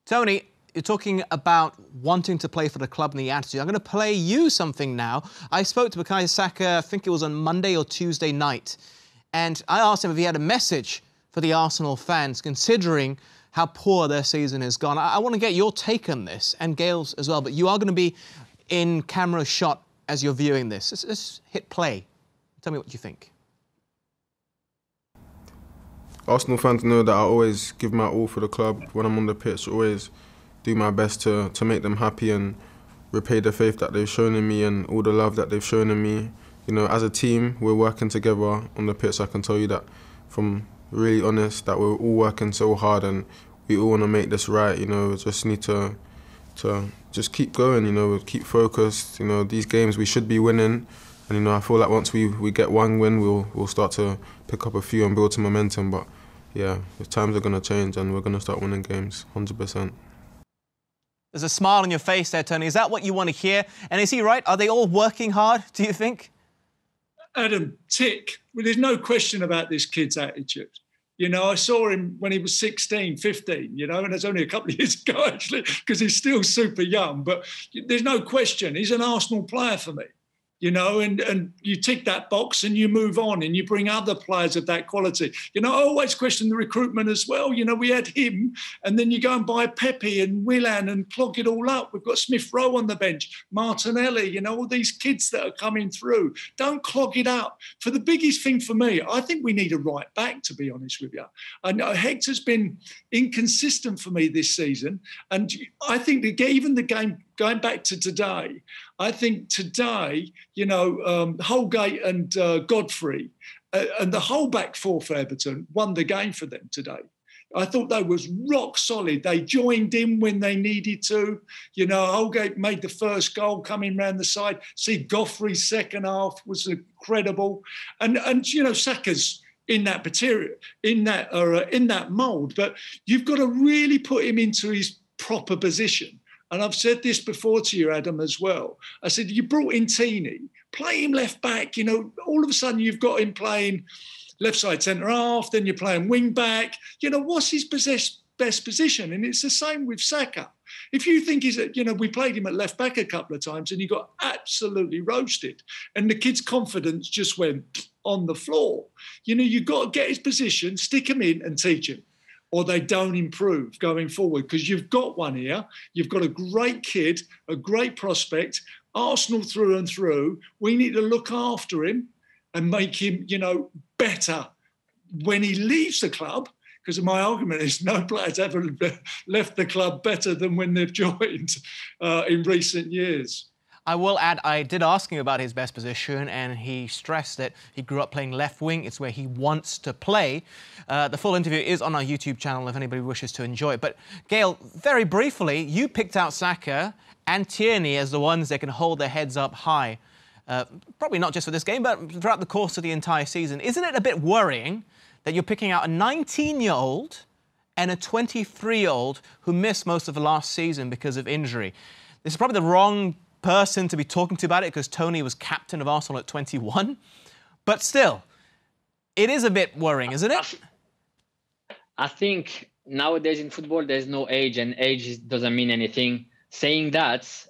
Tony, you're talking about wanting to play for the club and the attitude. I'm going to play you something now. I spoke to Bukayo Saka, I think it was on Monday or Tuesday night, and I asked him if he had a message for the Arsenal fans, considering how poor their season has gone. I want to get your take on this, and Gail's as well, but you are going to be in camera shot as you're viewing this. Let's hit play. Tell me what you think. Arsenal fans know that I always give my all for the club when I'm on the pitch, always do my best to make them happy and repay the faith that they've shown in me and all the love that they've shown in me. You know, as a team, we're working together on the pitch. I can tell you that, from really honest, that we're all working so hard and we all want to make this right. You know, we just need to just keep going, you know, keep focused. You know, these games we should be winning. And, you know, I feel like once we get one win, we'll start to pick up a few and build some momentum. But, yeah, the times are going to change and we're going to start winning games, 100%. There's a smile on your face there, Tony. Is that what you want to hear? And is he right? Are they all working hard, do you think? Adam, tick. Well, there's no question about this kid's attitude. You know, I saw him when he was 16, 15, you know, and it's only a couple of years ago, actually, because he's still super young. But there's no question, he's an Arsenal player for me. You know, and you tick that box and you move on and you bring other players of that quality. You know, I always question the recruitment as well. You know, we had him and then you go and buy Pepe and Willan and clog it all up. We've got Smith Rowe on the bench, Martinelli, you know, all these kids that are coming through. Don't clog it up. For the biggest thing for me, I think we need a right back, to be honest with you. I know Hector's been inconsistent for me this season. And I think even the game, going back to today, I think today, you know, Holgate and Godfrey and the whole back four for Everton won the game for them today. I thought they was rock solid. They joined in when they needed to. You know, Holgate made the first goal coming round the side. See, Godfrey's second half was incredible. And you know, Saka's in that material, in that mould. But you've got to really put him into his proper position. And I've said this before to you, Adam, as well. I said, you brought in Tini, play him left back. You know, all of a sudden you've got him playing left side centre half, then you're playing wing back. You know, what's his best position? And it's the same with Saka. If you think he's, you know, we played him at left back a couple of times and he got absolutely roasted. And the kid's confidence just went on the floor. You know, you've got to get his position, stick him in and teach him, or they don't improve going forward, because you've got one here. You've got a great kid, a great prospect, Arsenal through and through. We need to look after him and make him, you know, better when he leaves the club, because my argument is no player's ever left the club better than when they've joined in recent years. I will add, I did ask him about his best position, and he stressed that he grew up playing left wing. It's where he wants to play. The full interview is on our YouTube channel if anybody wishes to enjoy it. But, Gail, very briefly, you picked out Saka and Tierney as the ones that can hold their heads up high. Probably not just for this game, but throughout the course of the entire season. Isn't it a bit worrying that you're picking out a 19-year-old and a 23-year-old who missed most of the last season because of injury? This is probably the wrong person to be talking to about it, because Tony was captain of Arsenal at 21. But still, it is a bit worrying, isn't it? I think nowadays in football, there's no age, and age doesn't mean anything. Saying that,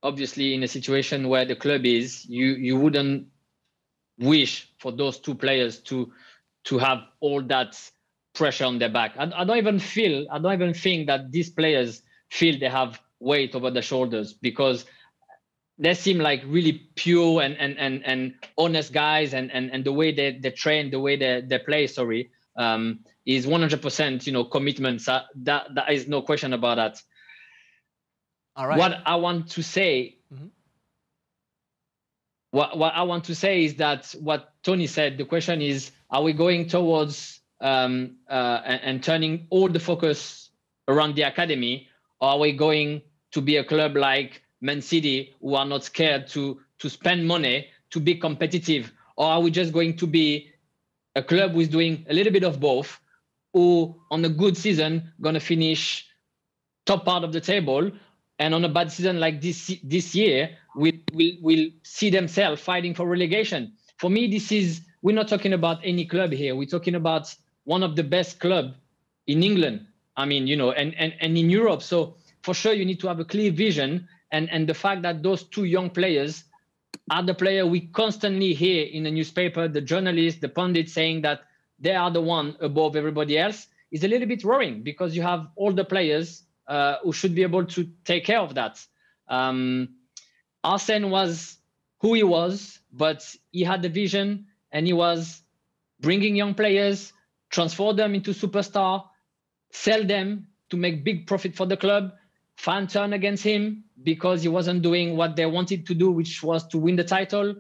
obviously, in a situation where the club is, you wouldn't wish for those two players to have all that pressure on their back. I don't even think that these players feel they have weight over their shoulders, because they seem like really pure and honest guys, and the way they train, the way they play, is 100%, you know, commitment. So that is no question about that. All right. What I want to say, what I want to say is that what Tony said. The question is: are we going towards and turning all the focus around the academy, or are we going to be a club like Man City, who are not scared to spend money to be competitive? Or are we just going to be a club who's doing a little bit of both, who on a good season going to finish top part of the table, and on a bad season like this year, we'll see themselves fighting for relegation? For me, we're not talking about any club here. We're talking about one of the best clubs in England. I mean, you know, and in Europe. So for sure, you need to have a clear vision. And the fact that those two young players are the player we constantly hear in the newspaper, the journalists, the pundits saying that they are the one above everybody else is a little bit worrying, because you have all the players who should be able to take care of that. Arsene was who he was, but he had the vision, and he was bringing young players, transform them into superstar, sell them to make big profit for the club. Fans turned against him because he wasn't doing what they wanted to do, which was to win the title.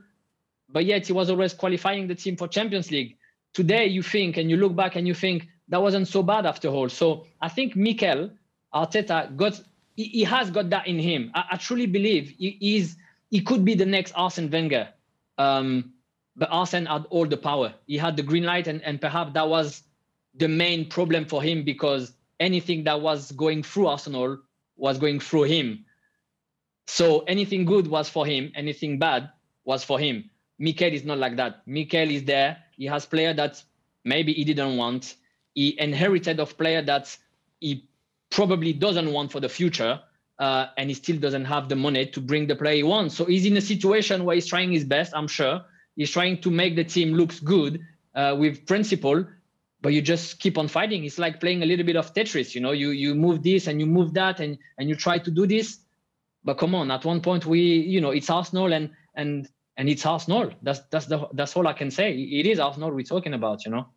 But yet he was always qualifying the team for Champions League. Today you think, and you look back and you think, that wasn't so bad after all. So I think Mikel Arteta he has got that in him. I truly believe he could be the next Arsene Wenger. But Arsene had all the power. He had the green light, and perhaps that was the main problem for him, because anything that was going through Arsenal was going through him. So anything good was for him, anything bad was for him. Mikel is not like that. Mikel is there. He has players that maybe he didn't want. He inherited of player that he probably doesn't want for the future, and he still doesn't have the money to bring the player he wants. So he's in a situation where he's trying his best, I'm sure. He's trying to make the team looks good with principle, but you just keep on fighting. It's like playing a little bit of Tetris. You know, you move this and you move that, and you try to do this. But come on, at one point it's Arsenal and it's Arsenal. That's all I can say. It is Arsenal we're talking about, you know.